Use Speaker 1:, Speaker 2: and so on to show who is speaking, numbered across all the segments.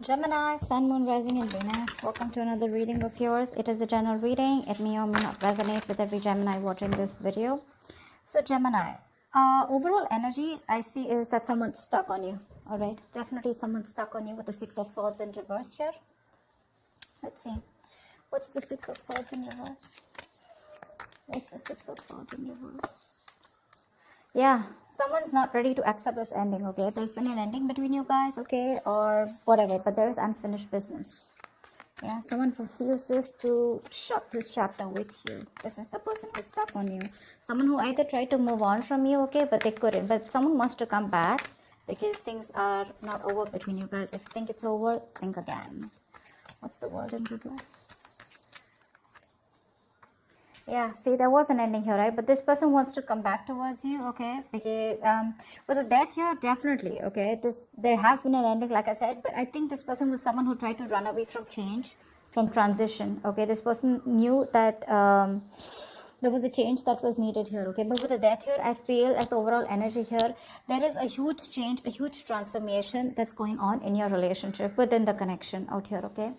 Speaker 1: Gemini, Sun, Moon, Rising, and Venus. Welcome to another reading of yours. It is a general reading. It may or may not resonate with every Gemini watching this video. So, Gemini, overall energy I see is that someone's stuck on you. All right, definitely someone's stuck on you with the Six of Swords in reverse here. Let's see. What's the Six of Swords in reverse? What's the Six of Swords in reverse? Yeah, someone's not ready to accept this ending, okay? There's been an ending between you guys, okay? Or whatever, but there is unfinished business. Yeah, someone refuses to shut this chapter with you. This is the person who's stuck on you. Someone who either tried to move on from you, okay, but they couldn't. But someone wants to come back because things are not over between you guys. If you think it's over, think again. What's the word in reverse? Yeah, see, there was an ending here, right? But this person wants to come back towards you, okay? Because with the death here, definitely, okay? There has been an ending, like I said, but I think this person was someone who tried to run away from change, from transition, okay? This person knew that there was a change that was needed here, okay? But with the death here, I feel as the overall energy here, there is a huge change, a huge transformation that's going on in your relationship within the connection out here, okay?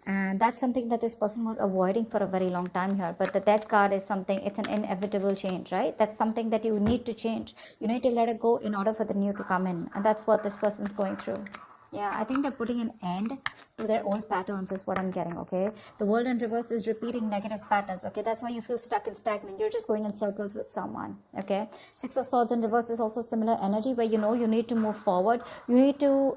Speaker 1: And that's something that this person was avoiding for a very long time here. But the death card is something, it's an inevitable change, right? That's something that you need to change. You need to let it go in order for the new to come in. And that's what this person's going through. Yeah, I think they're putting an end to their old patterns is what I'm getting, okay? The world in reverse is repeating negative patterns, okay? That's why you feel stuck and stagnant. You're just going in circles with someone, okay? Six of Swords in reverse is also similar energy where you know you need to move forward. You need to,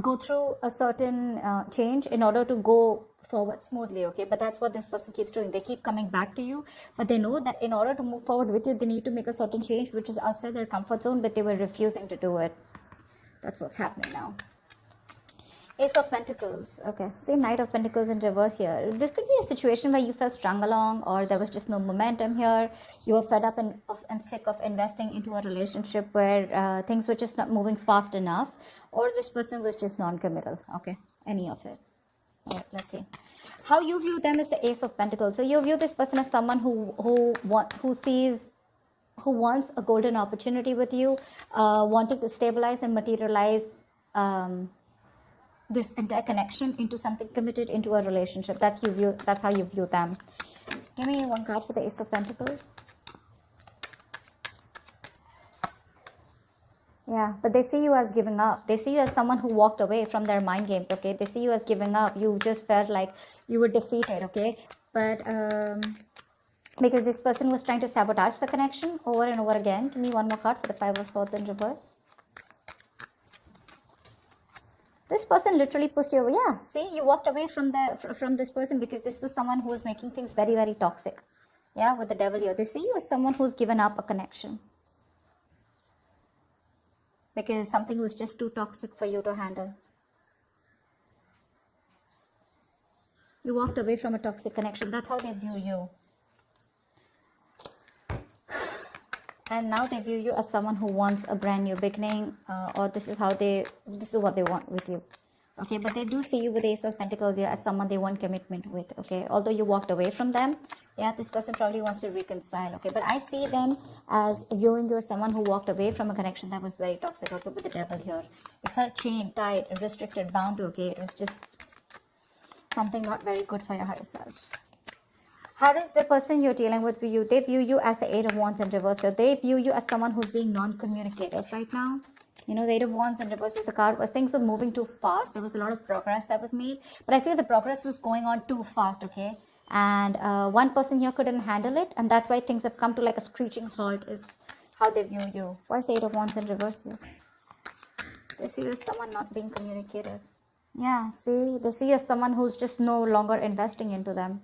Speaker 1: go through a certain change in order to go forward smoothly, okay? But that's what this person keeps doing. They keep coming back to you, but they know that in order to move forward with you, they need to make a certain change which is outside their comfort zone, but they were refusing to do it. That's what's happening now. Ace of Pentacles. Okay, see, Knight of Pentacles in reverse here. This could be a situation where you felt strung along, or there was just no momentum here. You were fed up and sick of investing into a relationship where things were just not moving fast enough, or this person was just non-committal. Okay, any of it. All right, let's see. How you view them is the Ace of Pentacles. So you view this person as someone who wants a golden opportunity with you, wanting to stabilize and materialize this entire connection into something committed, into a relationship. That's how you view them. Give me one card for the Ace of Pentacles. Yeah, but they see you as giving up. They see you as someone who walked away from their mind games, okay? They see you as giving up. You just felt like you were defeated, okay? But because this person was trying to sabotage the connection over and over again. Give me one more card for the Five of Swords in reverse. This person literally pushed you away. Yeah, see, you walked away from this person because this was someone who was making things very, very toxic. Yeah, with the Devil here. They see you as someone who's given up a connection because something was just too toxic for you to handle. You walked away from a toxic connection. That's how they view you. And now they view you as someone who wants a brand new beginning, or this is what they want with you. Okay, but they do see you with the Ace of Pentacles here as someone they want commitment with, okay? Although you walked away from them, yeah, this person probably wants to reconcile, okay? But I see them as viewing you as someone who walked away from a connection that was very toxic, okay, with the Devil here. It felt chained, tied, restricted, bound to, okay? It was just something not very good for your higher self. How does the person you're dealing with view you? They view you as the Eight of Wands in reverse. So they view you as someone who's being non-communicative right now. You know, the Eight of Wands in reverse is the card where things were moving too fast. There was a lot of progress that was made. But I feel the progress was going on too fast, okay? And one person here couldn't handle it. And that's why things have come to like a screeching halt is how they view you. Why is the Eight of Wands in reverse here? They see you as someone not being communicative. Yeah, see? They see you as someone who's just no longer investing into them.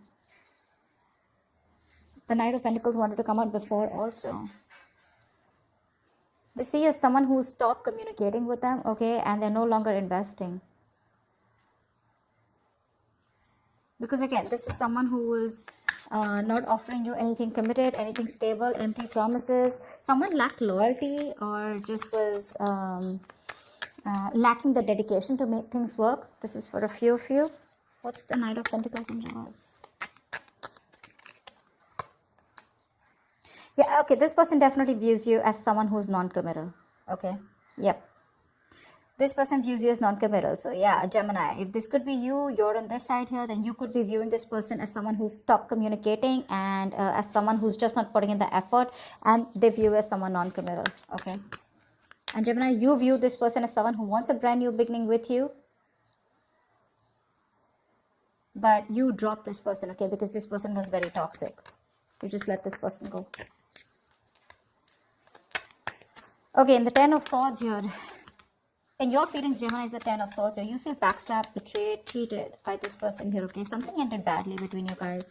Speaker 1: The Knight of Pentacles wanted to come out before also. They see you as someone who stopped communicating with them, okay, and they're no longer investing. Because again, this is someone who is not offering you anything committed, anything stable, empty promises. Someone lacked loyalty or just was lacking the dedication to make things work. This is for a few of you. What's the Knight of Pentacles in reverse? Yeah, okay, this person definitely views you as someone who's non-committal. Okay, yep. This person views you as non-committal. So yeah, Gemini, if this could be you, you're on this side here, then you could be viewing this person as someone who's stopped communicating and as someone who's just not putting in the effort, and they view you as someone non-committal. Okay. And Gemini, you view this person as someone who wants a brand new beginning with you, but you drop this person, okay, because this person was very toxic. You just let this person go. Okay, in the Ten of Swords here, in your feelings, Gemini, is the Ten of Swords here. You feel backstabbed, betrayed, cheated by this person here, okay? Something ended badly between you guys.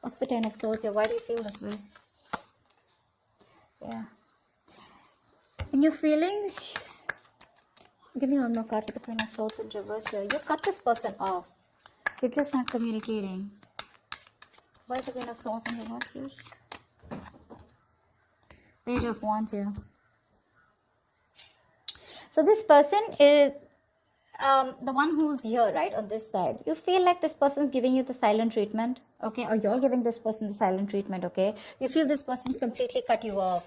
Speaker 1: What's the Ten of Swords here? Why do you feel this way? Yeah. In your feelings, give me one more card for the Queen of Swords in reverse here. You cut this person off. You're just not communicating. Why is the Queen of Swords in reverse here? Page of Wands here. So this person is the one who's here, right, on this side. You feel like this person's giving you the silent treatment, okay, or you're giving this person the silent treatment, okay. You feel this person's completely cut you off.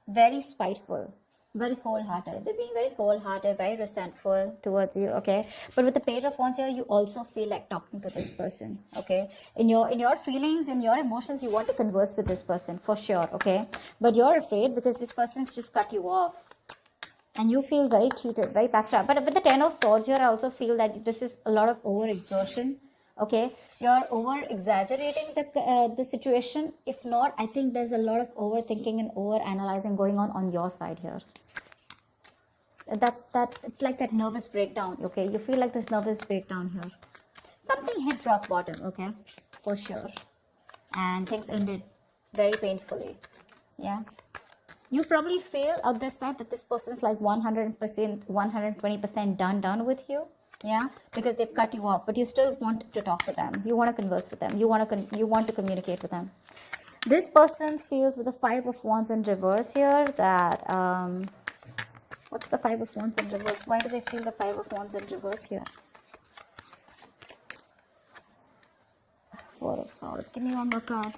Speaker 1: Very spiteful, very cold-hearted. They're being very cold-hearted, very resentful towards you, okay. But with the Page of Wands here, you also feel like talking to this person, okay. In your feelings, in your emotions, you want to converse with this person for sure, okay. But you're afraid because this person's just cut you off. And you feel very cheated, very backstabbed. But with the Ten of Swords here, I also feel that this is a lot of over-exertion. Okay, you're over-exaggerating the situation. If not, I think there's a lot of overthinking and over-analyzing going on your side here. It's like that nervous breakdown. Okay, you feel like this nervous breakdown here. Something hit rock bottom. Okay, for sure, and things ended very painfully. Yeah. You probably feel on this side that this person's like 100%, 120% done with you. Yeah, because they've cut you off, but you still want to talk to them. You want to converse with them. You want to communicate with them. This person feels with the Five of Wands in reverse here that what's the Five of Wands in reverse? Why do they feel the Five of Wands in reverse here? Four of Swords. Give me one more card.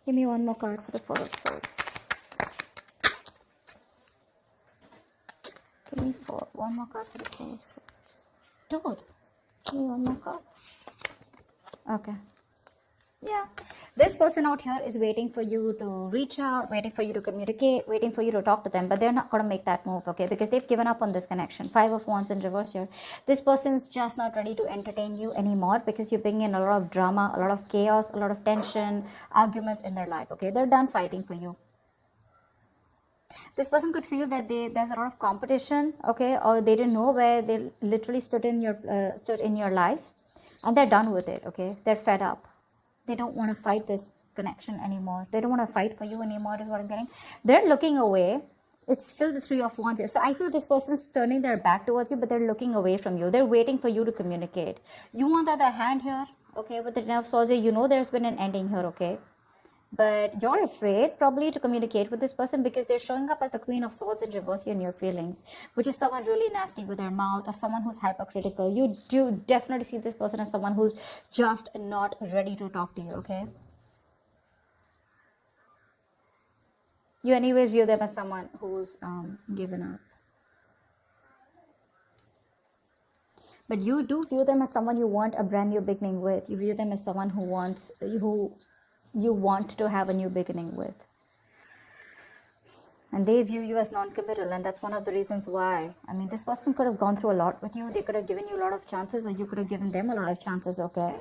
Speaker 1: Give me one more card for the Four of Swords. Give me one more card for the Four of Swords. Dude, give me one more card. Okay. Yeah. This person out here is waiting for you to reach out, waiting for you to communicate, waiting for you to talk to them, but they're not going to make that move, okay, because they've given up on this connection. Five of Wands in reverse here. This person's just not ready to entertain you anymore because you bring in a lot of drama, a lot of chaos, a lot of tension, arguments in their life, okay. They're done fighting for you. This person could feel that there's a lot of competition, okay, or they didn't know where they literally stood in your life, and they're done with it, okay. They're fed up. They don't want to fight this connection anymore. They don't want to fight for you anymore, is what I'm getting. They're looking away. It's still the Three of Wands here. So I feel this person's turning their back towards you, but they're looking away from you. They're waiting for you to communicate. You, on the other hand here, okay, with the Ten of Swords here, you know there's been an ending here, okay. But you're afraid probably to communicate with this person because they're showing up as the Queen of Swords in reverse in your feelings, which is someone really nasty with their mouth or someone who's hypercritical. You do definitely see this person as someone who's just not ready to talk to you, okay? You anyways view them as someone who's given up. But you do view them as someone you want a brand new beginning with. You view them as someone who you want to have a new beginning with. And they view you as non-committal, and that's one of the reasons why. I mean, this person could have gone through a lot with you. They could have given you a lot of chances, or you could have given them a lot of chances, okay?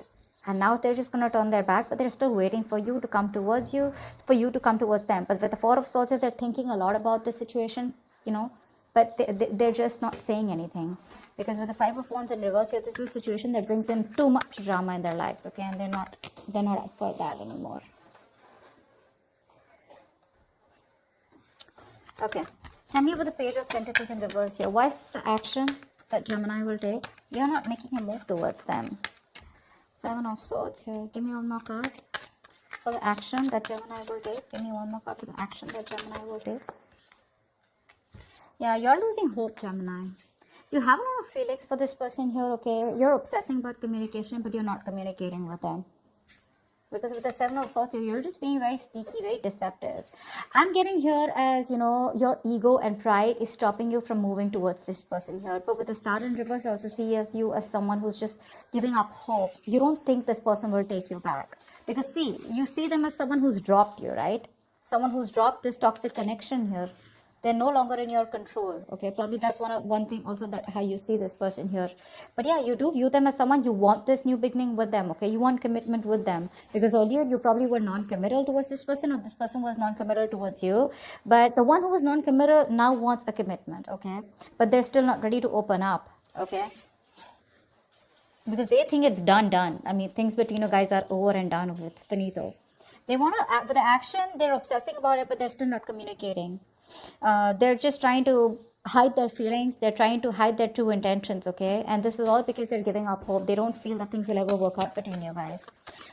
Speaker 1: And now they're just going to turn their back, but they're still waiting for you to come towards you, for you to come towards them. But with the Four of Swords, they're thinking a lot about this situation, you know, but they're just not saying anything. Because with the Five of Wands in reverse here, this is a situation that brings them too much drama in their lives, okay? And they're not up for that anymore. Okay, tell me about the Page of Pentacles in reverse here. What is the action that Gemini will take? You're not making a move towards them. Seven of Swords here. Give me one more card for the action that Gemini will take. Give me one more card for the action that Gemini will take. Yeah, you're losing hope, Gemini. You have a lot of feelings for this person here, okay? You're obsessing about communication, but you're not communicating with them. because with the Seven of Swords, you're just being very sneaky, very deceptive. I'm getting here as, you know, your ego and pride is stopping you from moving towards this person here. But with the Star in reverse, I also see you as someone who's just giving up hope. You don't think this person will take you back. Because see, you see them as someone who's dropped you, right? Someone who's dropped this toxic connection here. They're no longer in your control. Okay, probably that's one thing also, that how you see this person here. But yeah, you do view them as someone, you want this new beginning with them. Okay, you want commitment with them, because earlier you probably were non-committal towards this person, or this person was non-committal towards you. But the one who was non-committal now wants a commitment. Okay, but they're still not ready to open up. Okay, because they think it's done. I mean, things between you guys are over and done with, finito. They want to act with the action, they're obsessing about it, but they're still not communicating. They're just trying to hide their feelings. They're trying to hide their true intentions. Okay, and this is all because they're giving up hope. They don't feel that things will ever work out between you guys.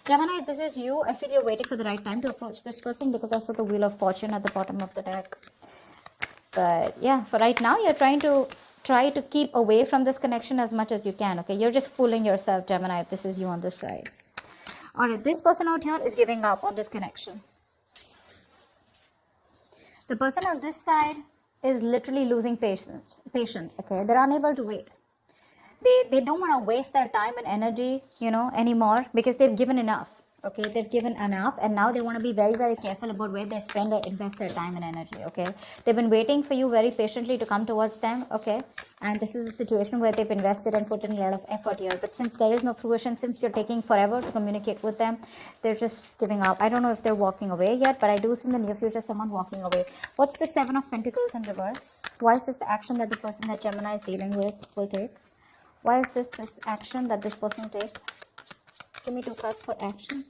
Speaker 1: Gemini, this is you. I feel you're waiting for the right time to approach this person, because I saw the Wheel of Fortune at the bottom of the deck. But yeah, for right now, you're trying to keep away from this connection as much as you can. Okay, you're just fooling yourself, Gemini, if this is you on this side. Alright, this person out here is giving up on this connection. The person on this side is literally losing patience. Okay, they're unable to wait. They don't want to waste their time and energy, you know, anymore, because they've given enough. Okay, they've given enough, and now they want to be very, very careful about where they spend or invest their time and energy. Okay, they've been waiting for you very patiently to come towards them. Okay, and this is a situation where they've invested and put in a lot of effort here, but since there is no fruition, since you're taking forever to communicate with them, they're just giving up. I don't know if they're walking away yet, but I do see in the near future someone walking away. What's the Seven of Pentacles in reverse? Why is this the action that the person that Gemini is dealing with will take? Why is this action that this person will take? Give me 2 cards for action.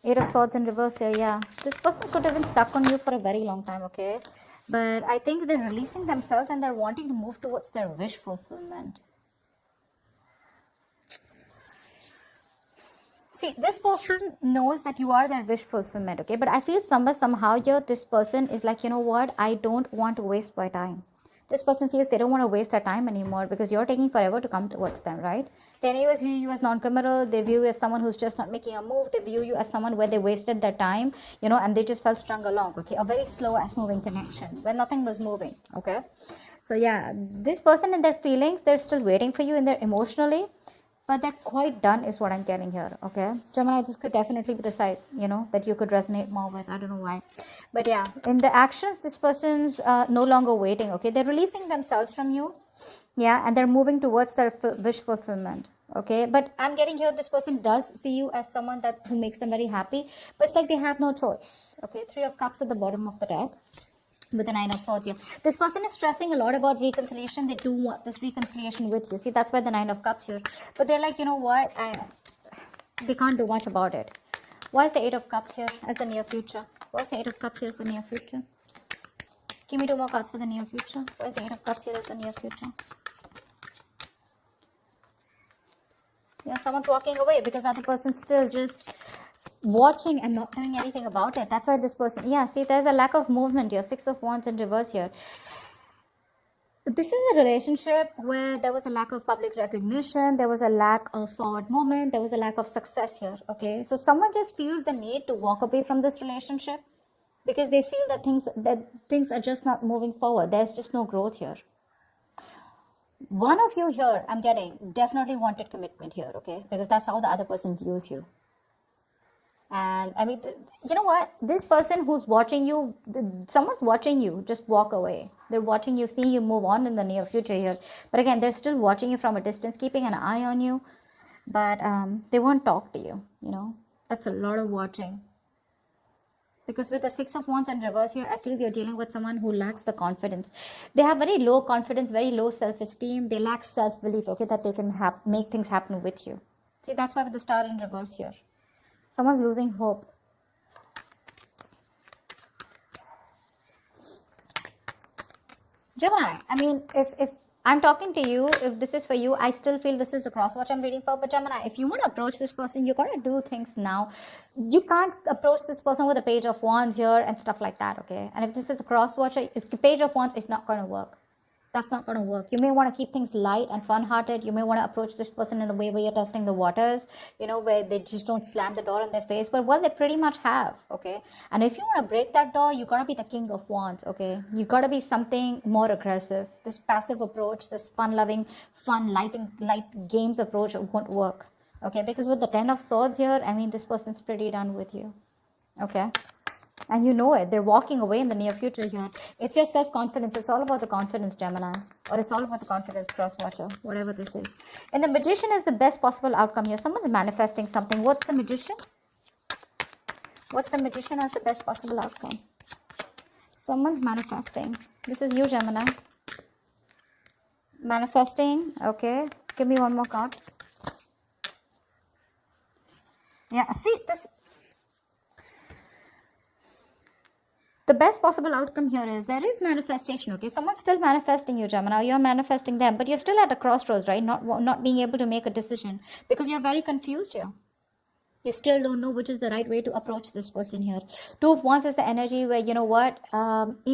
Speaker 1: 8 of Swords in reverse here, yeah. This person could have been stuck on you for a very long time, okay? But I think they're releasing themselves and they're wanting to move towards their wish fulfillment. See, this person knows that you are their wish fulfillment, okay? But I feel somehow here, this person is like, you know what? I don't want to waste my time. This person feels they don't want to waste their time anymore, because you're taking forever to come towards them, right? They anyways view you as non-committal. They view you as someone who's just not making a move. They view you as someone where they wasted their time, you know, and they just felt strung along, okay? A very slow ass moving connection where nothing was moving, okay? So yeah, this person and their feelings, they're still waiting for you in their emotionally, but they're quite done is what I'm getting here, okay? Gemini, this could definitely be the side, you know, that you could resonate more with. I don't know why. But yeah, in the actions, this person's no longer waiting, okay? They're releasing themselves from you, yeah, and they're moving towards their wish fulfillment, okay? But I'm getting here, this person does see you as someone who makes them very happy, but it's like they have no choice, okay? 3 of Cups at the bottom of the deck, with the 9 of Swords here. This person is stressing a lot about reconciliation. They do want this reconciliation with you. See, that's why the 9 of Cups here. But they're like, you know what? They can't do much about it. Why is the 8 of Cups here as the near future? Why is the 8 of Cups here as the near future? Give me 2 more cards for the near future. Why is the 8 of Cups here as the near future? Yeah, someone's walking away because the other person's still just watching and not doing anything about it. That's why this person, yeah, see, there's a lack of movement here. 6 of Wands in reverse here. This is a relationship where there was a lack of public recognition, there was a lack of forward movement, there was a lack of success here, okay? So someone just feels the need to walk away from this relationship because they feel that things are just not moving forward. There's just no growth here. One of you here, I'm getting, definitely wanted commitment here, okay? Because that's how the other person views you. And I mean, you know what? This person who's watching you, someone's watching you, just walk away. They're watching you, seeing you move on in the near future here. But again, they're still watching you from a distance, keeping an eye on you. But they won't talk to you, you know. That's a lot of watching. Because with the 6 of Wands in reverse here, I feel you're dealing with someone who lacks the confidence. They have very low confidence, very low self-esteem. They lack self-belief, okay, that they can make things happen with you. See, that's why with the Star in reverse here. Someone's losing hope. Gemini, I mean, if I'm talking to you, if this is for you, I still feel this is the cross watch I'm reading for. But Gemini, if you want to approach this person, you got to do things now. You can't approach this person with a Page of Wands here and stuff like that, okay? And if this is the cross watch, if the Page of Wands is not going to work. That's not going to work. You may want to keep things light and fun-hearted. You may want to approach this person in a way where you're testing the waters, where they just don't slam the door in their face. But what they pretty much have, okay? And if you want to break that door, you got to be the king of wands, okay? You got to be something more aggressive. This passive approach, this fun-loving, light games approach won't work, okay? Because with the 10 of swords here, I mean, this person's pretty done with you, okay? And you know it. They're walking away in the near future here. It's your self-confidence. It's all about the confidence, Gemini. Or it's all about the confidence, cross-watcher. Whatever this is. And the magician is the best possible outcome here. Someone's manifesting something. What's the magician? What's the magician as the best possible outcome? Someone's manifesting. This is you, Gemini. Manifesting. Okay. Give me one more card. Yeah. See, this... The best possible outcome here is there is manifestation, okay? Someone's still manifesting you, Gemini. You're manifesting them, but you're still at a crossroads, right? Not being able to make a decision because you're very confused here. You still don't know which is the right way to approach this person here. Two of Wands is the energy where, in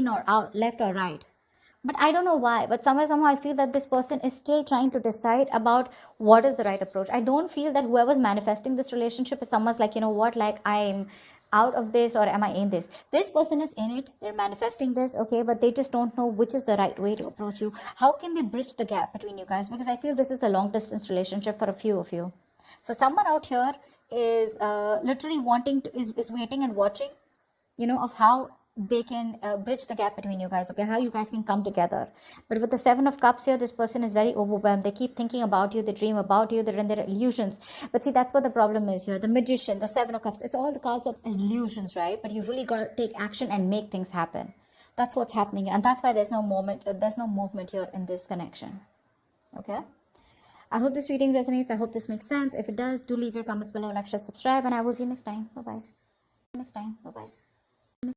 Speaker 1: or out, left or right. But I don't know why, but somehow I feel that this person is still trying to decide about what is the right approach. I don't feel that whoever's manifesting this relationship is someone's like, I'm out of this or am I in this. This person is in it. They're manifesting this, okay, but they just don't know which is the right way to approach you. How can they bridge the gap between you guys? Because I feel this is a long distance relationship for a few of you. So someone out here is literally is waiting and watching, of how they can bridge the gap between you guys, okay, how you guys can come together. But with the 7 of Cups here, this person is very overwhelmed. They keep thinking about you, they dream about you, they're in their illusions. But see, that's what the problem is here. The Magician, the 7 of Cups, it's all the cards of illusions, right? But you really got to take action and make things happen. That's what's happening, and that's why there's no movement here in this connection, okay? I hope this reading resonates. I hope this makes sense. If it does, do leave your comments below, like, share, subscribe, and I will see you next time. Bye-bye.